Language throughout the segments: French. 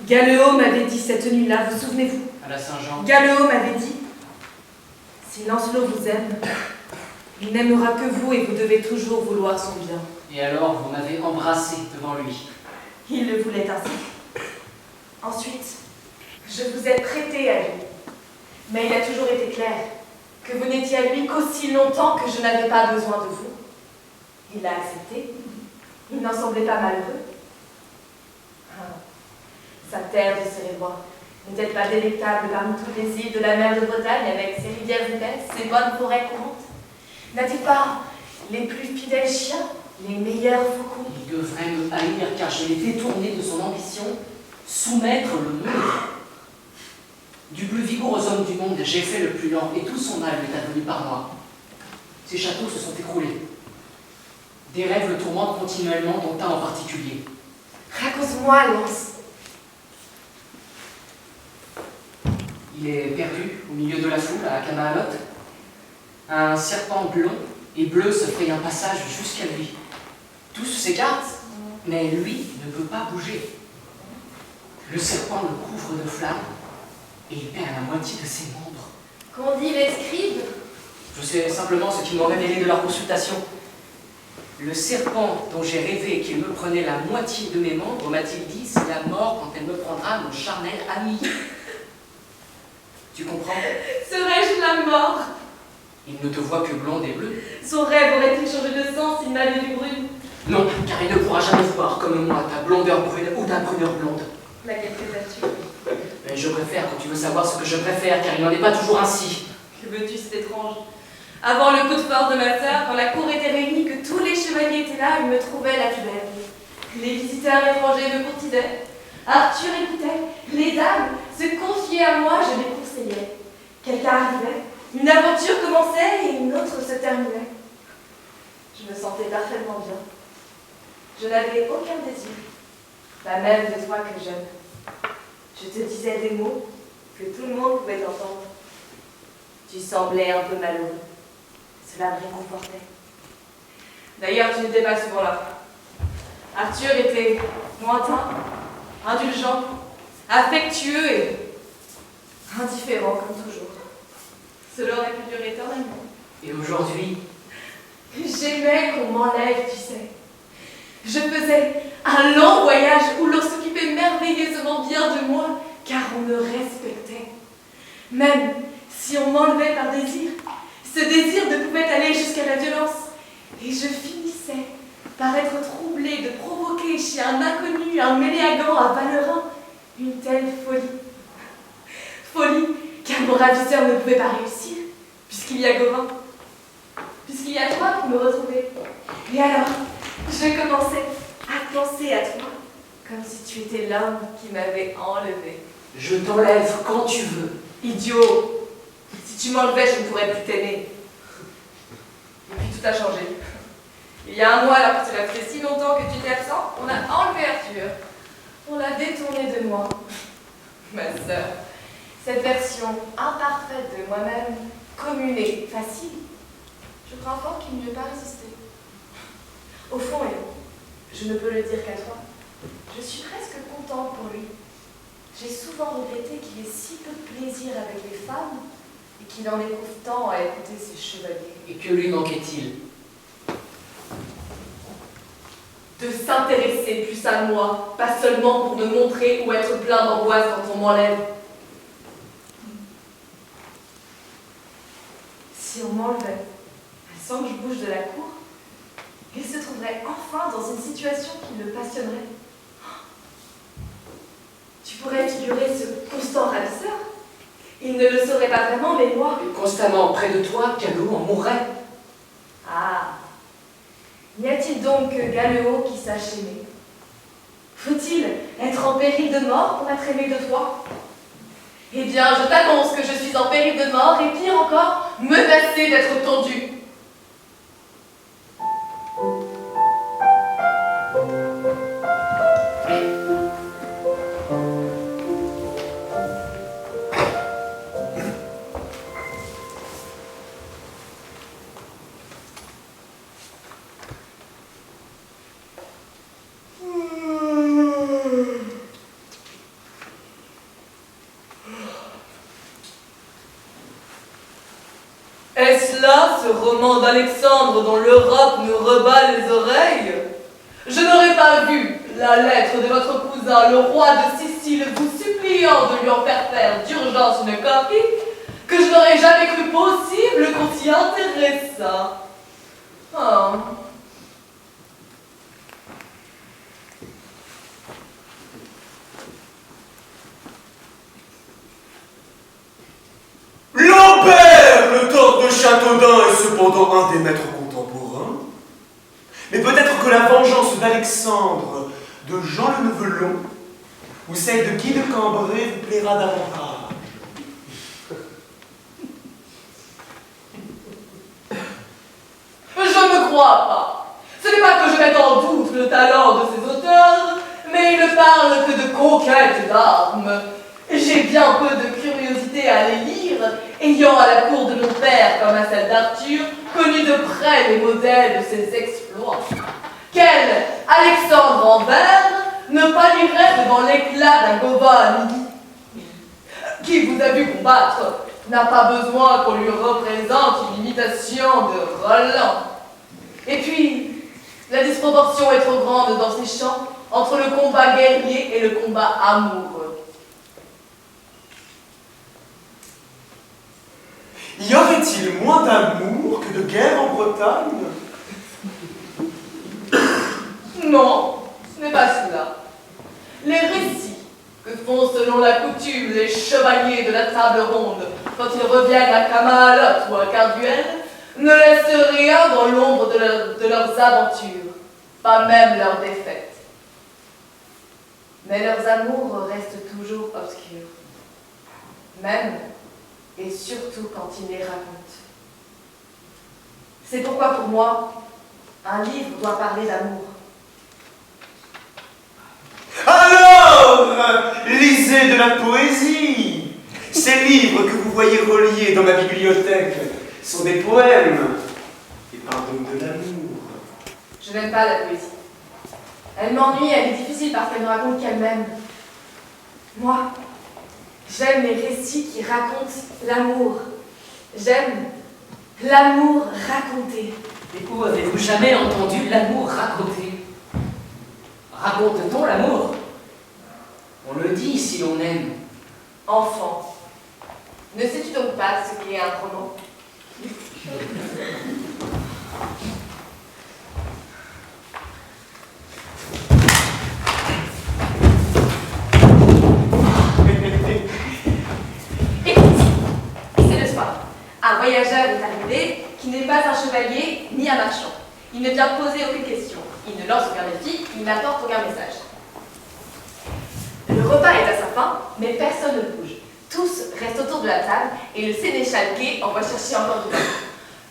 Galéo m'avait dit cette nuit-là, vous souvenez-vous? À la Saint-Jean. Galéo m'avait dit, si Lancelot vous aime, il n'aimera que vous et vous devez toujours vouloir son bien. Et alors, vous m'avez embrassé devant lui. Il le voulait ainsi. Ensuite, je vous ai prêté à lui. Mais il a toujours été clair que vous n'étiez à lui qu'aussi longtemps que je n'avais pas besoin de vous. Il l'a accepté. Il n'en semblait pas malheureux. Ah, sa terre de Cérébois n'est-elle pas délectable parmi toutes les îles de la mer de Bretagne avec ses rivières épaisses, ses bonnes forêts courantes? N'a-t-il pas les plus fidèles chiens, les meilleurs faucons? Il devrait me haïr car je l'ai détourné de son ambition, soumettre le monde. Du plus vigoureux homme du monde, j'ai fait le plus lent et tout son âme est advenu par moi. Ses châteaux se sont écroulés. Des rêves le tourmentent continuellement, dont un en particulier. Raconte-moi, Lance. Il est perdu au milieu de la foule à Camelot. Un serpent blond et bleu se fraye un passage jusqu'à lui. Tous s'écartent, mais lui ne peut pas bouger. Le serpent le couvre de flammes et il perd la moitié de ses membres. Qu'ont dit les scribes? Je sais simplement ce qu'ils m'ont révélé de leur consultation. Le serpent dont j'ai rêvé qu'il me prenait la moitié de mes membres m'a-t-il dit, c'est la mort quand elle me prendra, mon charnel ami. Tu comprends? Serais-je la mort? Il ne te voit que blonde et bleue. Son rêve aurait-il changé de sens s'il m'avait vu brune? Non, car il ne pourra jamais voir comme moi ta blondeur brune ou ta bruneur blonde. Laquelle préfères-tu? Mais je préfère quand tu veux savoir ce que je préfère, car il n'en est pas toujours ainsi. Que veux-tu, c'est étrange. Avant le coup de force de ma sœur, quand la cour était réunie, que tous les chevaliers étaient là, ils me trouvaient la plus belle. Les visiteurs étrangers me courtisaient. Arthur écoutait. Les dames se confiaient à moi, je les conseillais. Quelqu'un arrivait, une aventure commençait et une autre se terminait. Je me sentais parfaitement bien. Je n'avais aucun désir, pas même de toi que j'aime. Je te disais des mots que tout le monde pouvait entendre. Tu semblais un peu malheureux. Cela me réconfortait. D'ailleurs, tu n'étais pas souvent là. Arthur était lointain, indulgent, affectueux et indifférent comme toujours. Cela aurait pu durer éternellement. Et aujourd'hui, j'aimais qu'on m'enlève, tu sais. Je faisais un long voyage où l'on s'occupait merveilleusement bien de moi, car on me respectait. Même si on m'enlevait par désir, ce désir ne pouvait aller jusqu'à la violence. Et je finissais par être troublée de provoquer chez un inconnu, un méléagant, un Valerin, une telle folie. Folie, car mon ravisseur ne pouvait pas réussir, puisqu'il y a Gauvin, puisqu'il y a toi pour me retrouver. Et alors, je commençais à penser à toi, comme si tu étais l'homme qui m'avait enlevé. je t'enlève quand tu veux. Idiot! Si tu m'enlevais, je ne pourrais plus t'aimer. Et puis tout a changé. Il y a un mois, alors que cela faisait si longtemps que tu étais absent, on a enlevé Arthur. On l'a détourné de moi. Ma sœur, cette version imparfaite de moi-même, commune et facile, je crois fort qu'il ne lui ait pas résisté. Au fond, et je ne peux le dire qu'à toi, je suis presque contente pour lui. J'ai souvent regretté qu'il ait si peu de plaisir avec les femmes et qu'il en éprouve tant à écouter ses chevaliers. Et que lui manquait-il? De s'intéresser plus à moi, pas seulement pour me montrer ou être plein d'angoisse quand on m'enlève. Si on m'enlevait, sans que je bouge de la cour, il se trouverait enfin dans une situation qui le passionnerait. Tu pourrais figurer ce constant ravisseur. Il ne le saurait pas vraiment, mais moi... Et constamment près de toi, Galéo en mourrait. Ah, n'y a-t-il donc que Galéo qui sache aimer? Faut-il être en péril de mort pour être aimé de toi? Eh bien, je t'annonce que je suis en péril de mort et pire encore, menacée d'être tondue. d'Alexandre dont l'Europe nous rebat les oreilles, je n'aurais pas vu la lettre de votre cousin, le roi de Sicile, vous suppliant de lui en faire d'urgence une copie, que je n'aurais jamais cru possible qu'on s'y intéressât. Oh. Lambert, le tort de Châteaudun, est cependant un des maîtres contemporains. Mais peut-être que la vengeance d'Alexandre, de Jean le Nevelon, ou celle de Guy de Cambrai vous plaira davantage. Je ne crois pas. Ce n'est pas que je mette en doute le talent de ces auteurs, mais ils ne parlent que de conquête d'armes. J'ai bien peu de curiosité à les lire, ayant à la cour de mon père, comme à celle d'Arthur, connu de près les modèles de ses exploits. Quel Alexandre en verre ne pâlirait devant l'éclat d'un Gobin à midi? Qui vous a vu combattre n'a pas besoin qu'on lui représente une imitation de Roland. Et puis, la disproportion est trop grande dans ces chants entre le combat guerrier et le combat amoureux. Y aurait-il moins d'amour que de guerre en Bretagne? Non, ce n'est pas cela. Les récits que font selon la coutume les chevaliers de la table ronde quand ils reviennent à Camelot ou à Carduel ne laissent rien dans l'ombre de leurs aventures, pas même leurs défaites. Mais leurs amours restent toujours obscurs, même et surtout quand ils les racontent. C'est pourquoi pour moi, un livre doit parler d'amour. Alors, lisez de la poésie. Ces livres que vous voyez reliés dans ma bibliothèque sont des poèmes et parlent donc de l'amour. Je n'aime pas la poésie. Elle m'ennuie, elle est difficile parce qu'elle ne raconte qu'elle-même. Moi, j'aime les récits qui racontent l'amour. J'aime l'amour raconté. Mais où avez-vous jamais entendu l'amour raconté? Raconte-t-on l'amour? On le dit si l'on aime. Enfant, ne sais-tu donc pas ce qu'est un roman? Écoute, c'est le soir. Un voyageur est arrivé qui n'est pas un chevalier ni un marchand. Il ne vient poser aucune question. Il ne lance aucun défi, il n'apporte aucun message. Le repas est à sa fin, mais personne ne bouge. Tous restent autour de la table et le sénéchal Gai envoie chercher encore du pain.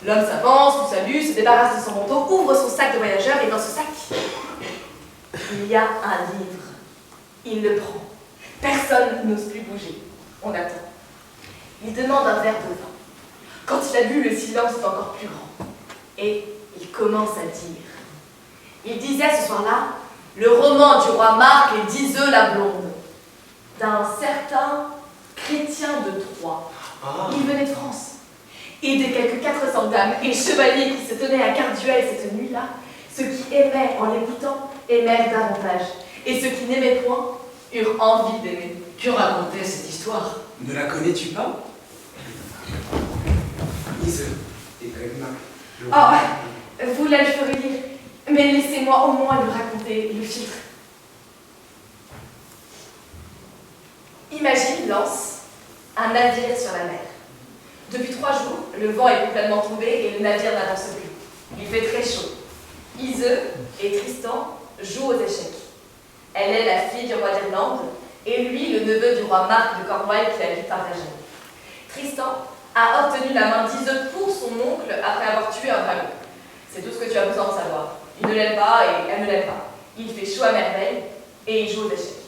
L'homme s'avance, vous salue, se débarrasse de son manteau, ouvre son sac de voyageur et dans ce sac, il y a un livre. Il le prend. Personne n'ose plus bouger. On attend. Il demande un verre de vin. Quand il a bu, le silence est encore plus grand. Et il commence à dire. Il disait ce soir-là le roman du roi Marc et d'Iseux la blonde, d'un certain chrétien de Troyes. Il venait de France. Et des quelques 400 dames et chevaliers qui se tenaient à Carduel cette nuit-là, ceux qui aimaient en l'écoutant aimèrent davantage, et ceux qui n'aimaient point eurent envie d'aimer. Que racontait cette histoire? Ne la connais-tu pas? Iseux et Gregma. Oh, vous la le ferez lire, mais laissez-moi au moins lui raconter le filtre. Imagine, Lance, un navire sur la mer. Depuis 3 jours, le vent est complètement tombé et le navire n'avance plus. Il fait très chaud. Iseux et Tristan jouent aux échecs. Elle est la fille du roi d'Irlande et lui le neveu du roi Marc de Cornouailles qui la vie partagée. Tristan a obtenu la main d'Iseux pour son oncle après avoir tué un dragon. C'est tout ce que tu as besoin de savoir. Il ne l'aime pas et elle ne l'aime pas. Il fait chaud à merveille et il joue aux échecs.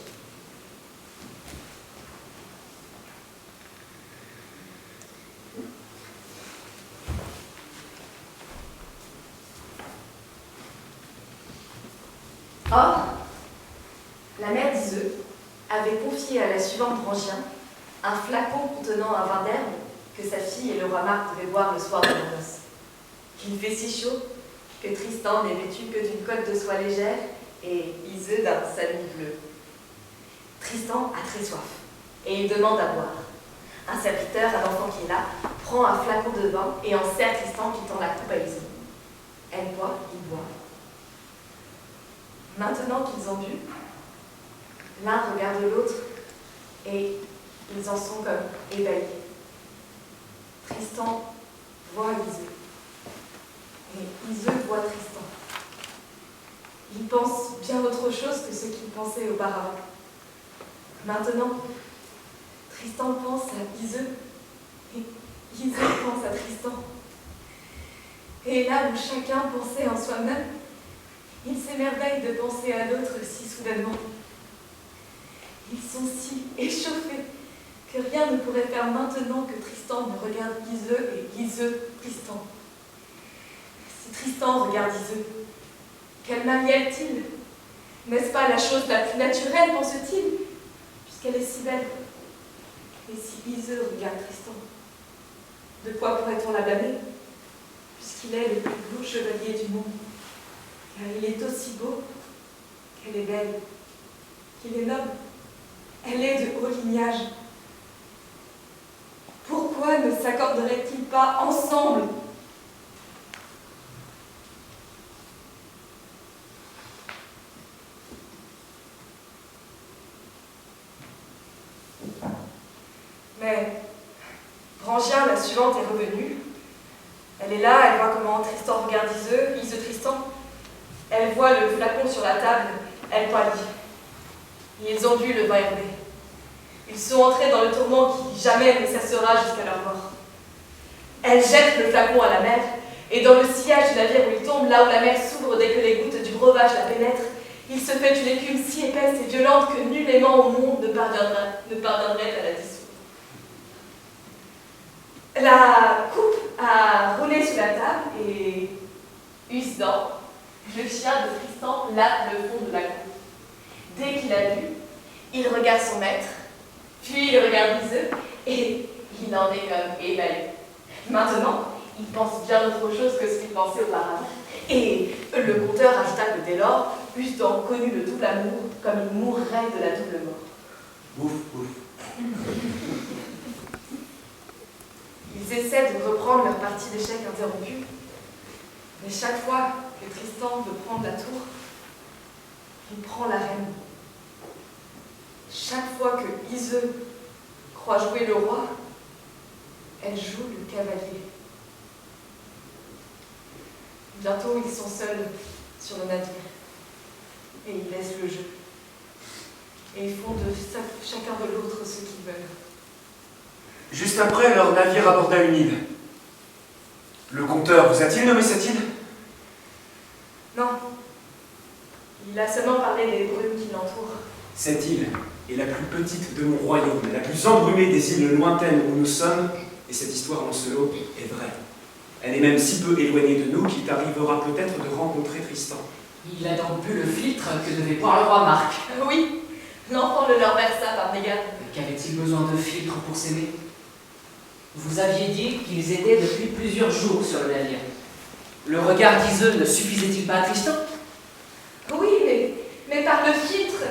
Or, la mère d'Iseux avait confié à la suivante Brangien un flacon contenant un vin d'herbe que sa fille et le roi Marc devaient boire le soir de la noce. qu'il fait si chaud que Tristan n'est vêtu que d'une cotte de soie légère et Iseux d'un salut bleu. Tristan a très soif et il demande à boire. Un serviteur, un enfant qui est là, prend un flacon de vin et en sert Tristan qui tend la coupe à Iseux. Elle boit, il boit. Maintenant qu'ils ont bu, l'un regarde l'autre et ils en sont comme ébahis. Tristan voit Iseux et Iseux voit Tristan. Il pense bien autre chose que ce qu'il pensait auparavant. Maintenant, Tristan pense à Iseux et Iseux pense à Tristan. Et là où chacun pensait en soi-même, il s'émerveille de penser à l'autre si soudainement. Ils sont si échauffés que rien ne pourrait faire maintenant que Tristan ne regarde Iseux et Iseux Tristan. Si Tristan regarde Iseux, quelle manière-t-il? N'est-ce pas la chose la plus naturelle, pense-t-il, puisqu'elle est si belle? Et si Iseux regarde Tristan, de quoi pourrait-on la blâmer, puisqu'il est le plus beau chevalier du monde, car il est aussi beau qu'elle est belle, qu'il est noble, elle est de haut lignage. Pourquoi ne s'accorderaient-ils pas ensemble? Mais Brangia, la suivante, est revenue. Elle est là, elle voit comment Tristan regarde Iseux Tristan. Elle voit le flacon sur la table, elle pâlit. Ils ont bu le vin herbé. Ils sont entrés dans le tourment qui jamais ne cessera jusqu'à leur mort. Elle jette le flacon à la mer, et dans le sillage du navire où il tombe, là où la mer s'ouvre dès que les gouttes du breuvage la pénètrent, il se fait une écume si épaisse et violente que nul aimant au monde ne parviendrait à la dissoudre. La coupe a roulé sur la table et Usdan, le chien de Tristan, lappe le fond de la coupe. Dès qu'il a bu, il regarde son maître, puis il regarde Iseux et il en est comme ébahi. Maintenant, il pense bien autre chose que ce qu'il pensait auparavant. Et le conteur ajouta que dès lors, Usdan connut le double amour comme il mourrait de la double mort. Ouf, ouf. Ils essaient de reprendre leur partie d'échecs interrompue, mais chaque fois que Tristan veut prendre la tour, il prend la reine. Chaque fois que Iseux croit jouer le roi, elle joue le cavalier. Bientôt, ils sont seuls sur le navire, et ils laissent le jeu. Et ils font de chacun de l'autre ce qu'ils veulent. Juste après, leur navire aborda une île. Le conteur vous a-t-il nommé cette île? Non. Il a seulement parlé des brumes qui l'entourent. Cette île est la plus petite de mon royaume, la plus embrumée des îles lointaines où nous sommes, et cette histoire en Lancelot est vraie. Elle est même si peu éloignée de nous qu'il t'arrivera peut-être de rencontrer Tristan. Il a donc bu le philtre que devait boire le roi Marc. Oui, l'enfant le leur versa par mégarde. Qu'avait-il besoin de philtre pour s'aimer? Vous aviez dit qu'ils étaient depuis plusieurs jours sur le navire. Le regard d'Iseux ne suffisait-il pas à Tristan? Oui, mais par le filtre,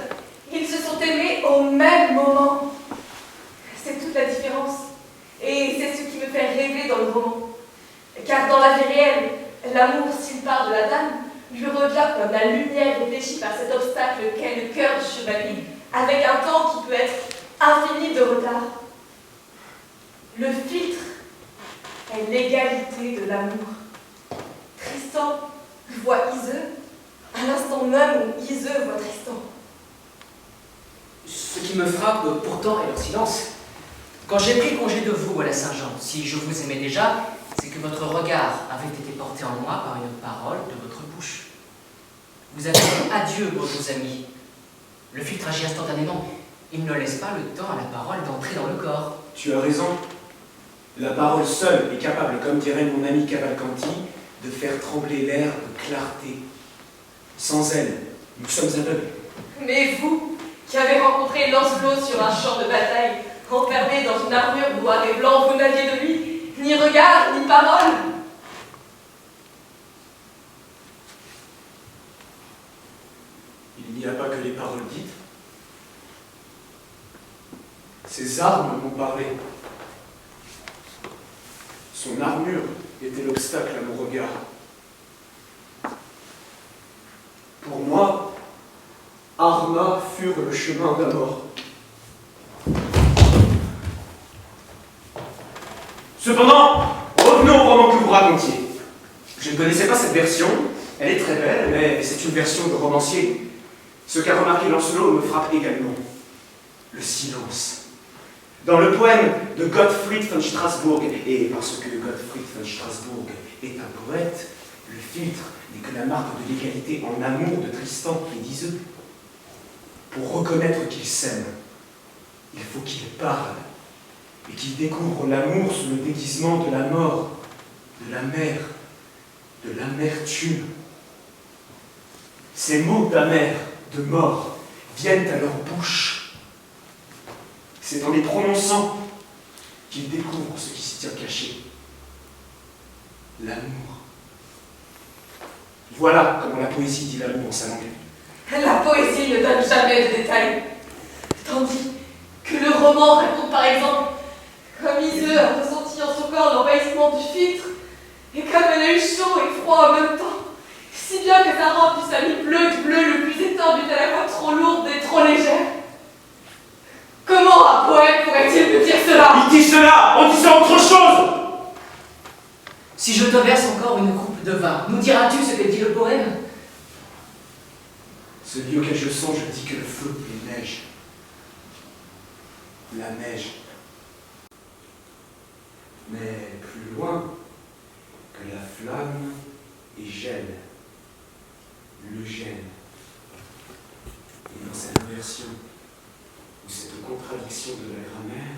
ils se sont aimés au même moment. C'est toute la différence. Et c'est ce qui me fait rêver dans le roman. Car dans la vie réelle, l'amour, s'il part de la dame, lui revient comme la lumière réfléchie par cet obstacle qu'est le cœur du chevalier, avec un temps qui peut être infini de retard. Le filtre est l'égalité de l'amour. Tristan voit Iseux à l'instant même où Iseux voit Tristan. Ce qui me frappe pourtant est leur silence. Quand j'ai pris congé de vous à la Saint-Jean, si je vous aimais déjà, c'est que votre regard avait été porté en moi par une parole de votre bouche. Vous avez dit adieu, vos amis. Le filtre agit instantanément. Il ne laisse pas le temps à la parole d'entrer dans le corps. Tu as raison. La parole seule est capable, comme dirait mon ami Cavalcanti, de faire trembler l'air de clarté. Sans elle, nous sommes aveugles. Mais vous, qui avez rencontré Lancelot sur un champ de bataille, enfermé dans une armure noire et blanc, vous n'aviez de lui ni regard, ni parole. Il n'y a pas que les paroles dites. Ses armes m'ont parlé. Son armure était l'obstacle à mon regard. Pour moi, armes furent le chemin de la mort. Cependant, revenons au roman que vous racontiez. Je ne connaissais pas cette version, elle est très belle, mais c'est une version de romancier. Ce qu'a remarqué Lancelot me frappe également. Le silence. Dans le poème de Gottfried von Strasbourg, et parce que Gottfried von Strasbourg est un poète, le filtre n'est que la marque de l'égalité en amour de Tristan et d'Iseux. Pour reconnaître qu'il s'aime, il faut qu'il parle, et qu'il découvre l'amour sous le déguisement de la mort, de la mer, de l'amertume. Ces mots d'amer, de mort, viennent à leur bouche. C'est en les prononçant qu'ils découvrent ce qui s'y tient caché. L'amour. Voilà comment la poésie dit l'amour en sa langue. La poésie ne donne jamais de détails. Tandis que le roman raconte par exemple comme Iseux a ressenti en son corps l'envahissement du filtre, et comme elle a eu chaud et froid en même temps, si bien que sa robe fut sa bleu du bleu le plus étendu à la fois trop lourde et trop légère. Comment un poète pourrait-il me dire cela? Il dit cela en disant autre chose. Si je te verse encore une coupe de vin, nous diras-tu ce que dit le poème? Celui auquel je songe dit que le feu est neige. La neige. Mais plus loin, que la flamme est gel. Le gel. Et dans cette inversion, ou cette contradiction de la grammaire,